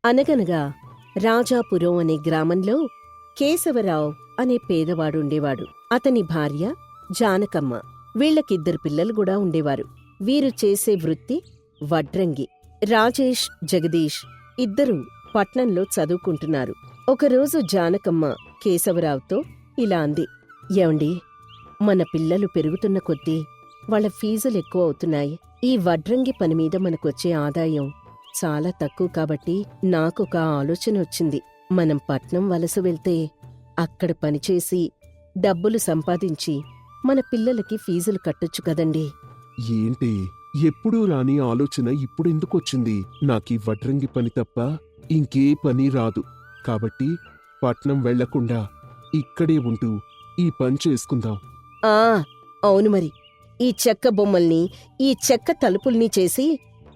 అనగనగా రాజాపురం అనే గ్రామంలో కేశవరావు అనే పేదవాడుండేవాడు. అతని భార్య జానకమ్మ. వీళ్లకిద్దరు పిల్లలు కూడా ఉండేవారు. వీరు చేసే వృత్తి వడ్రంగి. రాజేష్, జగదీష్ ఇద్దరూ పట్నంలో చదువుకుంటున్నారు. ఒకరోజు జానకమ్మ కేశవరావుతో ఇలా అంది. ఏమండి, మన పిల్లలు పెరుగుతున్న కొద్దీ వాళ్ళ ఫీజులెక్కువ అవుతున్నాయి. ఈ వడ్రంగి పనిమీద మనకొచ్చే ఆదాయం చాలా తక్కువ కాబట్టి నాకొక ఆలోచన వచ్చింది. మనం పట్నం వలస వెళ్తే అక్కడ పనిచేసి డబ్బులు సంపాదించి మన పిల్లలకి ఫీజులు కట్టొచ్చు కదండి. ఏంటి, ఎప్పుడూ రాని ఆలోచన ఇప్పుడెందుకొచ్చింది? నాకీ వడ్రంగి పని తప్ప ఇంకే పని రాదు. కాబట్టి పట్నం వెళ్లకుండా ఇక్కడే ఉంటూ ఈ పని చేసుకుందాం. ఆ అవును మరి. ఈ చెక్క బొమ్మల్ని, ఈ చెక్క తలుపుల్ని చేసి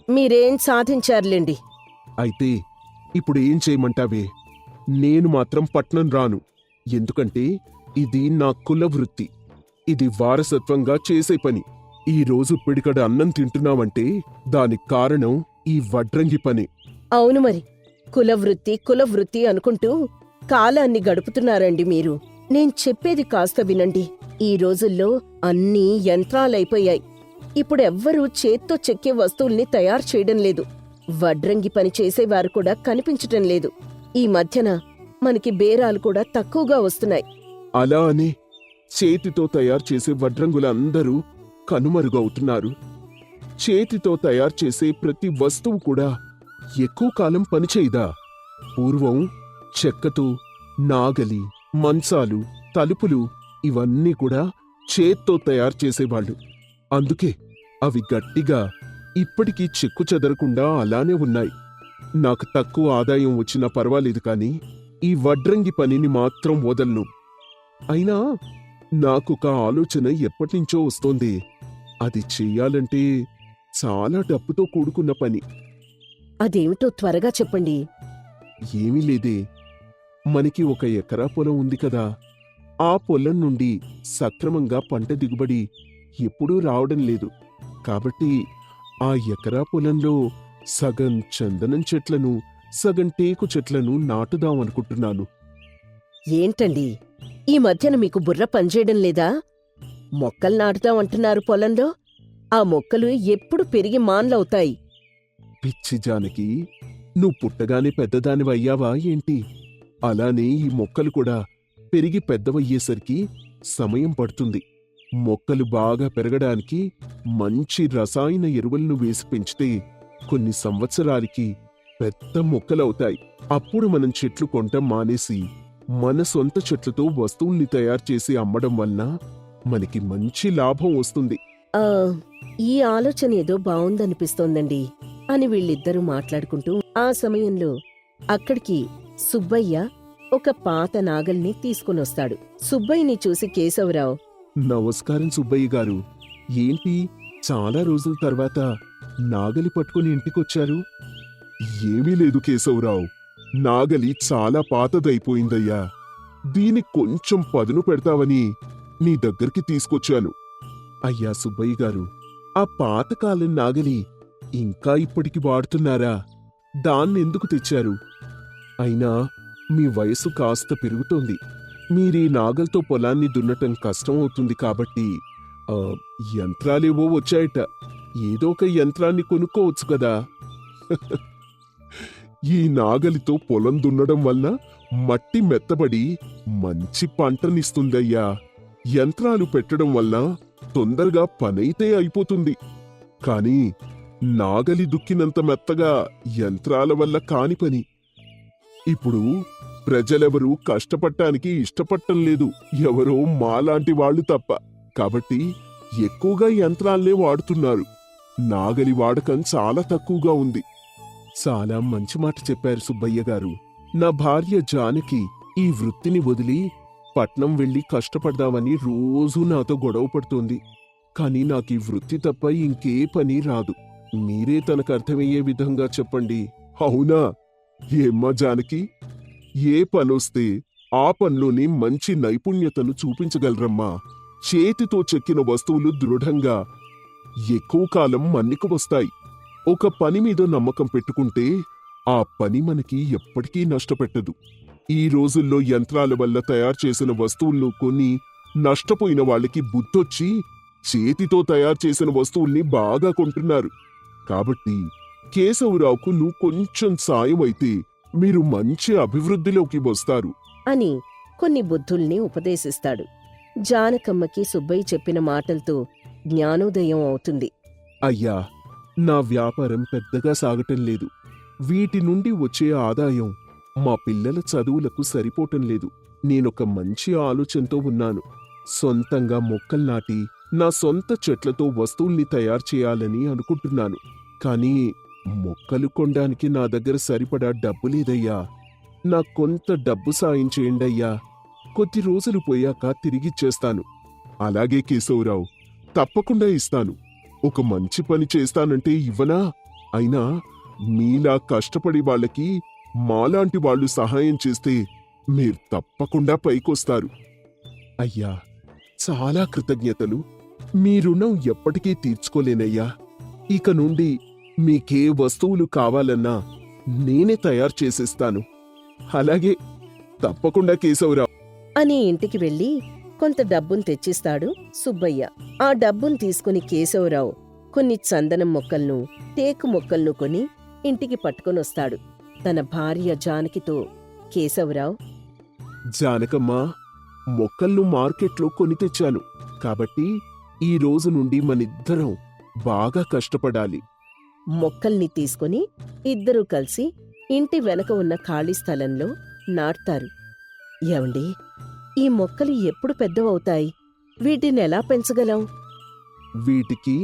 మీరేం సాధించారులేండి. అయితే ఇప్పుడేం చేయమంటావే? నేను మాత్రం పట్నం రాను. ఎందుకంటే ఇది నా కుల వృత్తి. ఇది వారసత్వంగా చేసే పని. ఈ రోజు పిడికడ అన్నం తింటున్నామంటే దానికి కారణం ఈ వడ్రంగి పని. అవును మరి. కులవృత్తి అనుకుంటూ కాలాన్ని గడుపుతున్నారండి మీరు. నేను చెప్పేది కాస్త వినండి. ఈ రోజుల్లో అన్నీ యంత్రాలైపోయాయి. ఇప్పుడెవ్వరూ చేత్తో చెక్కే వస్తువుల్ని తయారు చేయడం లేదు. వడ్రంగి పని చేసేవారు కూడా కనిపించటం లేదు. ఈ మధ్యన మనకి బేరాలు కూడా తక్కువగా వస్తున్నాయి. అలా అని చేతితో తయారు చేసే వడ్రంగులందరూ కనుమరుగవుతున్నారు. చేతితో తయారు చేసే ప్రతి వస్తువు కూడా ఎక్కువ కాలం పనిచేయదా? పూర్వం చెక్కతో నాగలి, మంచాలు, తలుపులు ఇవన్నీ కూడా చేత్తో తయారు చేసేవాళ్ళు. అందుకే అవి గట్టిగా ఇప్పటికీ చెక్కు చెదరకుండా అలానే ఉన్నాయి. నాకు తక్కువ ఆదాయం వచ్చినా పర్వాలేదు కానీ ఈ వడ్రంగి పనిని మాత్రం వదలను. అయినా నాకొక ఆలోచన ఎప్పటినుంచో వస్తోంది. అది చెయ్యాలంటే చాలా డబ్బుతో కూడుకున్న పని. అదేమిటో త్వరగా చెప్పండి. ఏమీ లేదే. మనకి 1 ఎకరా పొలం ఉంది కదా. ఆ పొలం నుండి సక్రమంగా పంట దిగుబడి ఎప్పుడూ రావడం లేదు. కాబట్టి ఆ ఎకరా పొలంలో సగం చందనం చెట్లను, సగం టేకు చెట్లను నాటుదామనుకుంటున్నాను. ఏంటండి, ఈ మధ్యన మీకు బుర్ర పనిచేయడం లేదా? మొక్కలు నాటుతామంటున్నారు పొలంలో. ఆ మొక్కలు ఎప్పుడు పెరిగి మాన్లవుతాయి. పిచ్చి జానకి, నువ్వు పుట్టగానే పెద్దదానివయ్యావా ఏంటి? అలానే ఈ మొక్కలు కూడా పెరిగి పెద్దవయ్యేసరికి సమయం పడుతుంది. మొక్కలు బాగా పెరగడానికి మంచి రసాయన ఎరువులను వేసి పెంచితే కొన్ని సంవత్సరాలకి పెద్ద మొక్కలవుతాయి. అప్పుడు మనం చెట్లు కొంటం మానేసి మన సొంత చెట్లతో వస్తువుల్ని తయారు చేసి అమ్మడం వలన మనకి మంచి లాభం వస్తుంది. ఈ ఆలోచన ఏదో బావుందనిపిస్తోందండి అని వీళ్ళిద్దరూ మాట్లాడుకుంటూ ఆ సమయంలో అక్కడికి సుబ్బయ్య ఒక పాత నాగల్ని తీసుకునొస్తాడు. సుబ్బయ్యని చూసి కేశవరావు, నమస్కారం సుబ్బయ్య గారు. ఏంటి, చాలా రోజుల తర్వాత నాగలి పట్టుకుని ఇంటికొచ్చారు? ఏమీ లేదు కేశవరావు, నాగలి చాలా పాతదైపోయిందయ్యా. దీని కొంచెం పదును పెడతావని నీ దగ్గరికి తీసుకొచ్చాను. అయ్యా సుబ్బయ్య గారు, ఆ పాతకాలం నాగలి ఇంకా ఇప్పటికి వాడుతున్నారా? దాన్నెందుకు తెచ్చారు? అయినా మీ వయసు కాస్త పెరుగుతోంది. మీరీ నాగల్తో పొలాన్ని దున్నటం కష్టం అవుతుంది కాబట్టి యంత్రాలేవో వచ్చాయట. ఏదో ఒక యంత్రాన్ని కొనుక్కోవచ్చు కదా. ఈ నాగలితో పొలం దున్నడం వల్ల మట్టి మెత్తబడి మంచి పంటనిస్తుందయ్యా. యంత్రాలు పెట్టడం వల్ల తొందరగా పనైతే అయిపోతుంది. కాని నాగలి దుక్కినంత మెత్తగా యంత్రాల వల్ల కాని పని. ఇప్పుడు ప్రజలెవరూ కష్టపడటానికి ఇష్టపడటం లేదు, ఎవరో మాలాంటి వాళ్ళు తప్ప. కాబట్టి ఎక్కువగా యంత్రాలనే వాడుతున్నారు. నాగలి వాడకం చాలా తక్కువగా ఉంది. చాలా మంచి మాట చెప్పారు సుబ్బయ్య గారు. నా భార్య జానకి ఈ వృత్తిని వదిలి పట్నం వెళ్లి కష్టపడదామని రోజూ నాతో గొడవ పడుతోంది. కాని నాకీ వృత్తి తప్ప ఇంకే పని రాదు. మీరే తనకు అర్థమయ్యే విధంగా చెప్పండి. అవునా? ఏమ్మా జానకి, ఏ పనొస్తే ఆ పనిలోని మంచి నైపుణ్యతను చూపించగలరమ్మా. చేతితో చెక్కిన వస్తువులు దృఢంగా ఎక్కువ కాలం మన్నిక వస్తాయి. ఒక పని మీద నమ్మకం పెట్టుకుంటే ఆ పని మనకి ఎప్పటికీ నష్టపెట్టదు. ఈ రోజుల్లో యంత్రాల వల్ల తయారు చేసిన వస్తువులను కొని నష్టపోయిన వాళ్ళకి బుద్ధొచ్చి చేతితో తయారు చేసిన వస్తువుల్ని బాగా కొంటున్నారు. కాబట్టి కేశవరావుకు నువ్వు కొంచెం సాయం అయితే మీరు మంచి అభివృద్ధిలోకి వస్తారు. అని కొన్ని బుద్ధుల్ని ఉపదేశిస్తాడు. జానకమ్మకి సుబ్బయ్య చెప్పిన మాటలతో జ్ఞానోదయం అవుతుంది. అయ్యా, నా వ్యాపారం పెద్దగా సాగటం లేదు. వీటి నుండి వచ్చే ఆదాయం మా పిల్లల చదువులకు సరిపోవటం లేదు. నేనొక మంచి ఆలోచనతో ఉన్నాను. సొంతంగా మొక్కలు నాటి నా సొంత చెట్లతో వస్తువుల్ని తయారు చేయాలని అనుకుంటున్నాను. కానీ మొక్కలు కొనడానికి నా దగ్గర సరిపడా డబ్బు లేదయ్యా. నాకు కొంత డబ్బు సాయం చేయండయ్యా. కొద్ది రోజులు పోయాక తిరిగిచ్చేస్తాను. అలాగే కేశవరావు, తప్పకుండా ఇస్తాను. ఒక మంచి పని చేస్తానంటే ఇవ్వనా? అయినా మీలా కష్టపడి వాళ్ళకి మాలాంటి వాళ్ళు సహాయం చేస్తే మీరు తప్పకుండా పైకొస్తారు. అయ్యా, చాలా కృతజ్ఞతలు. మీ రుణం ఎప్పటికీ తీర్చుకోలేనయ్యా. ఇక నుండి మీకే వస్తువులు కావాలన్నా నేనే తయారు చేసేస్తాను. అలాగే, తప్పకుండా కేశవరావు అని ఇంటికి వెళ్ళి కొంత డబ్బును తెచ్చిస్తాడు సుబ్బయ్య. ఆ డబ్బును తీసుకుని కేశవరావు కొన్ని చందనం మొక్కలను, టేకు మొక్కలను కొని ఇంటికి పట్టుకొనొస్తాడు. తన భార్య జానకితో, కేశవరావు, జానకమ్మా, మొక్కలను మార్కెట్లో కొని తెచ్చాను. కాబట్టి ఈ రోజు నుండి మనిద్దరం బాగా కష్టపడాలి. మొక్కల్ని తీసుకుని ఇద్దరూ కలిసి ఇంటి వెనక ఉన్న ఖాళీ స్థలంలో నాటుతారు. ఏవండి, ఈ మొక్కలు ఎప్పుడు పెద్దవవుతాయి? వీటినెలా పెంచగలం? వీటికి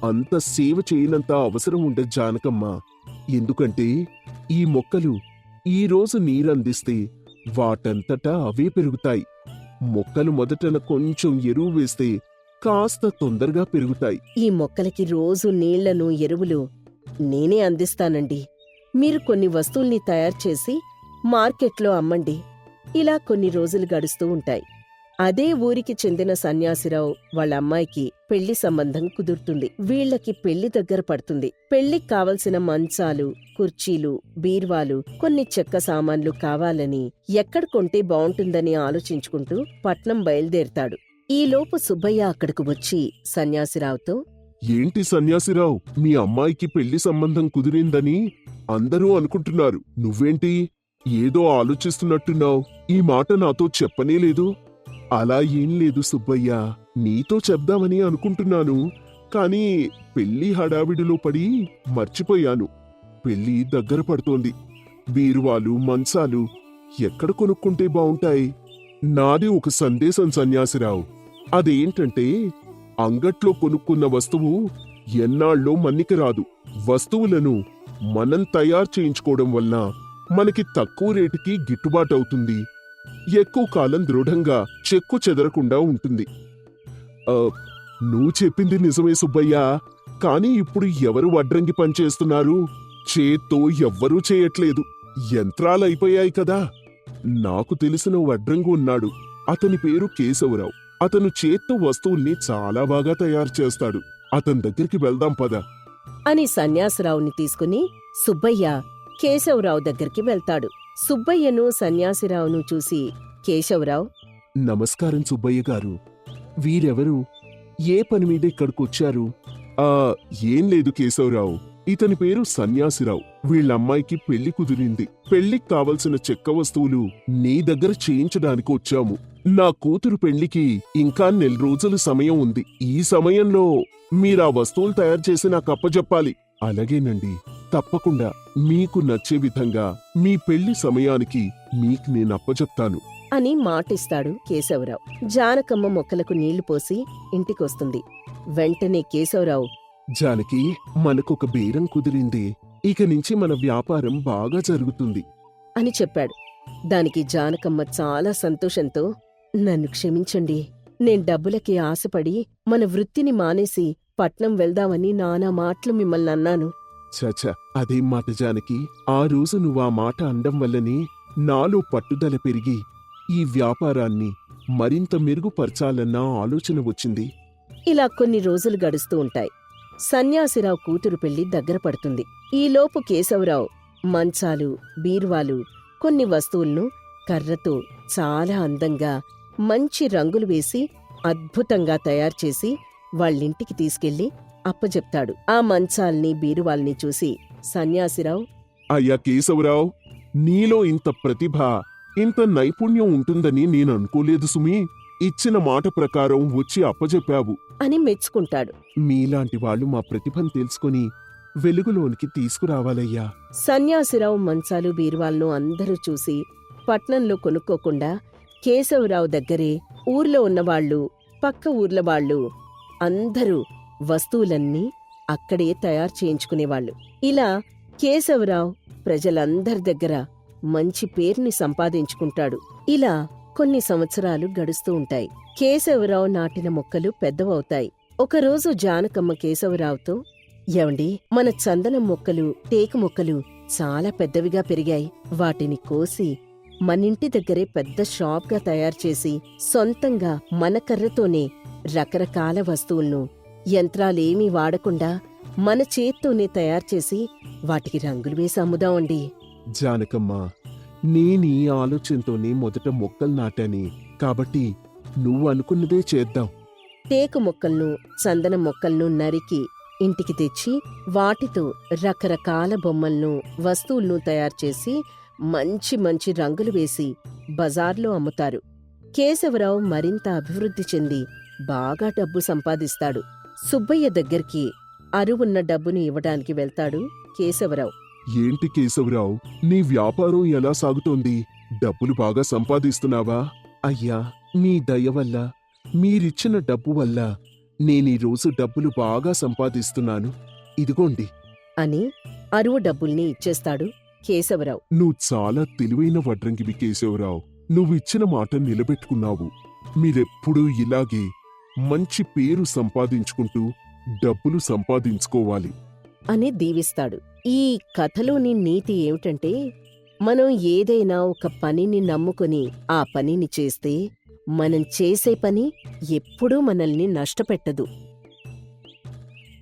అంత సేవ చేయనంత అవసరం ఉండదు జానకమ్మా. ఎందుకంటే ఈ మొక్కలు ఈ రోజు నీరందిస్తే వాటంతటా అవే పెరుగుతాయి. మొక్కలు మొదటన కొంచెం ఎరువు వేస్తే కాస్త తొందరగా పెరుగుతాయి. ఈ మొక్కలకి రోజు నీళ్లను, ఎరువులు నేనే అందిస్తానండి. మీరు కొన్ని వస్తువుల్ని తయారు చేసి మార్కెట్లో అమ్మండి. ఇలా కొన్ని రోజులు గడుస్తూ ఉంటాయి. అదే ఊరికి చెందిన సన్యాసిరావు వాళ్ళ అమ్మాయికి పెళ్లి సంబంధం కుదురుతుంది. వీళ్లకి పెళ్లి దగ్గర పడుతుంది. పెళ్లికి కావలసిన మంచాలు, కుర్చీలు, బీర్వాలు, కొన్ని చెక్క సామాన్లు కావాలని ఎక్కడ కొంటే బావుంటుందని ఆలోచించుకుంటూ పట్నం బయలుదేరతాడు. ఈలోపు సుబ్బయ్య అక్కడకు వచ్చి సన్యాసిరావుతో, ఏంటి సన్యాసిరావు, మీ అమ్మాయికి పెళ్లి సంబంధం కుదిరిందని అందరూ అనుకుంటున్నారు. నువ్వేంటి ఏదో ఆలోచిస్తున్నట్టున్నావు? ఈ మాట నాతో చెప్పనే లేదు. అలా ఏం లేదు సుబ్బయ్య, నీతో చెప్దామని అనుకుంటున్నాను. కాని పెళ్లి హడావిడిలో పడి మర్చిపోయాను. పెళ్లి దగ్గర పడుతోంది. బీరువాలు, మంచాలు ఎక్కడ కొనుక్కుంటే బావుంటాయి? నాది ఒక సందేశం సన్యాసిరావు. అదేంటంటే, అంగట్లో కొనుక్కున్న వస్తువు ఎన్నాళ్ళో మన్నికి రాదు. వస్తువులను మనం తయారు చేయించుకోవడం వల్ల మనకి తక్కువ రేటుకి గిట్టుబాటవుతుంది. ఎక్కువ కాలం దృఢంగా చెక్కు చెదరకుండా ఉంటుంది. నువ్వు చెప్పింది నిజమే సుబ్బయ్య. కాని ఇప్పుడు ఎవరు వడ్రంగి పనిచేస్తున్నారు? చేత్తో ఎవ్వరూ చేయట్లేదు. యంత్రాలైపోయాయి కదా. నాకు తెలిసిన వడ్రంగి ఉన్నాడు. అతని పేరు కేశవరావు. అతను చేత్తో వస్తువుల్ని చాలా బాగా తయారు చేస్తాడు. అతని దగ్గరికి వెళ్దాం పద అని సన్యాసిరావుని తీసుకుని సుబ్బయ్య కేశవరావు దగ్గరికి వెళ్తాడు. సుబ్బయ్యను, సన్యాసిరావును చూసి కేశవరావు, నమస్కారం సుబ్బయ్య గారు. వీరెవరు? ఏ పని మీద ఇక్కడికొచ్చారు? ఏం లేదు కేశవరావు, ఇతని పేరు సన్యాసిరావు. వీళ్ళమ్మాయికి పెళ్లి కుదిరింది. పెళ్లికి కావలసిన చెక్క వస్తువులు నీ దగ్గర చేయించడానికి వచ్చాము. నా కూతురు పెళ్లికి ఇంకా 4 రోజుల సమయం ఉంది. ఈ సమయంలో మీరా వస్తువులు తయారు చేసి నాకు అప్పజెప్పాలి. అలాగేనండి, తప్పకుండా మీకు నచ్చే విధంగా మీ పెళ్లి సమయానికి మీకు నేను అప్పజెప్తాను అని మాటిస్తాడు కేశవరావు. జానకమ్మ మొక్కలకు నీళ్లు పోసి ఇంటికొస్తుంది. వెంటనే కేశవరావు, జానకి, మనకొక బేరం కుదిరింది. ఇక నుంచి మన వ్యాపారం బాగా జరుగుతుంది అని చెప్పాడు. దానికి జానకమ్మ చాలా సంతోషంతో, నన్ను క్షమించండి. నేను డబ్బులకి ఆశపడి మన వృత్తిని మానేసి పట్నం వెళ్దామని నానా మాటలు మిమ్మల్ని అన్నాను. చచ, అదేం మాట జానకి. ఆ రోజు నువ్వా మాట అండం వల్లనే నాలో పట్టుదల పెరిగి ఈ వ్యాపారాన్ని మరింత మెరుగుపరచాలన్న ఆలోచన వచ్చింది. ఇలా కొన్ని రోజులు గడుస్తూ ఉంటాయి. సన్యాసిరావు కూతురు పెళ్లి దగ్గర పడుతుంది. ఈలోపు కేశవరావు మంచాలు, బీరువాలు, కొన్ని వస్తువులను కర్రతో చాలా అందంగా మంచి రంగులు వేసి అద్భుతంగా తయారుచేసి వాళ్ళింటికి తీసుకెళ్లి అప్పజెప్తాడు. ఆ మంచాల్ని, బీరువాల్ని చూసి సన్యాసిరావు, అయ్యా కేశవరావు, నీలో ఇంత ప్రతిభ, ఇంత నైపుణ్యం ఉంటుందని నేననుకోలేదు సుమీ. ఇచ్చిన మాట ప్రకారం వచ్చి అప్పజెప్పావు. అని మెచ్చుకుంటాడు. మీలాంటి వాళ్ళు మా ప్రతిభను తెలుసుకుని వెలుగులోనికి తీసుకురావాలయ్యా. సన్యాసిరావు మంచాలు, బీరువాలను అందరూ చూసి పట్నంలో కొనుక్కోకుండా కేశవరావు దగ్గరే ఊర్లో ఉన్నవాళ్లు, పక్క ఊర్ల వాళ్ళు అందరూ వస్తువులన్నీ అక్కడే తయారు చేయించుకునేవాళ్లు. ఇలా కేశవరావు ప్రజలందరి దగ్గర మంచి పేరుని సంపాదించుకుంటాడు. ఇలా కొన్ని సంవత్సరాలు గడుస్తూ ఉంటాయి. కేశవరావు నాటిన మొక్కలు పెద్దవవుతాయి. ఒకరోజు జానకమ్మ కేశవరావుతో, ఏవండి, మన చందనం మొక్కలు, టేకు మొక్కలు చాలా పెద్దవిగా పెరిగాయి. వాటిని కోసి మనింటి దగ్గరే పెద్ద షాప్గా తయారుచేసి సొంతంగా మన కర్రతోనే రకరకాల వస్తువులను యంత్రాలేమీ వాడకుండా మన చేత్తోనే తయారుచేసి వాటికి రంగులు వేసి అమ్ముదామండి. జానకమ్మ, నేనీ ఆలోచనతోనే మొదట మొక్కలు నాటాని, కాబట్టి నువ్వు అనుకున్నదే చేద్దాం. టేకు మొక్కలను, చందనం మొక్కలను నరికి ఇంటికి తెచ్చి వాటితో రకరకాల బొమ్మలను, వస్తువులను తయారుచేసి మంచి మంచి రంగులు వేసి బజార్లో అమ్ముతారు. కేశవరావు మరింత అభివృద్ధి చెంది బాగా డబ్బు సంపాదిస్తాడు. సుబ్బయ్య దగ్గరికి అరువున్న డబ్బుని ఇవ్వడానికి వెళ్తాడు కేశవరావు. ఏంటి కేశవరావు, నీ వ్యాపారం ఎలా సాగుతోంది? డబ్బులు బాగా సంపాదిస్తున్నావా? అయ్యా, మీ దయ వల్ల, మీరిచ్చిన డబ్బు వల్ల నేనీరోజు డబ్బులు బాగా సంపాదిస్తున్నాను. ఇదిగోండి అని అరువు డబ్బుల్ని ఇచ్చేస్తాడు కేశవరావు. నువ్వు చాలా తెలివైన వడ్రంగివి కేశవరావు. నువ్విచ్చిన మాట నిలబెట్టుకున్నావు. మీరెప్పుడూ ఇలాగే మంచి పేరు సంపాదించుకుంటూ డబ్బులు సంపాదించుకోవాలి అని దీవిస్తాడు. ఈ కథలోని నీతి ఏమిటంటే, మనం ఏదైనా ఒక పనిని నమ్ముకుని ఆ పనిని చేస్తే మనం చేసే పని ఎప్పుడూ మనల్ని నష్టపెట్టదు.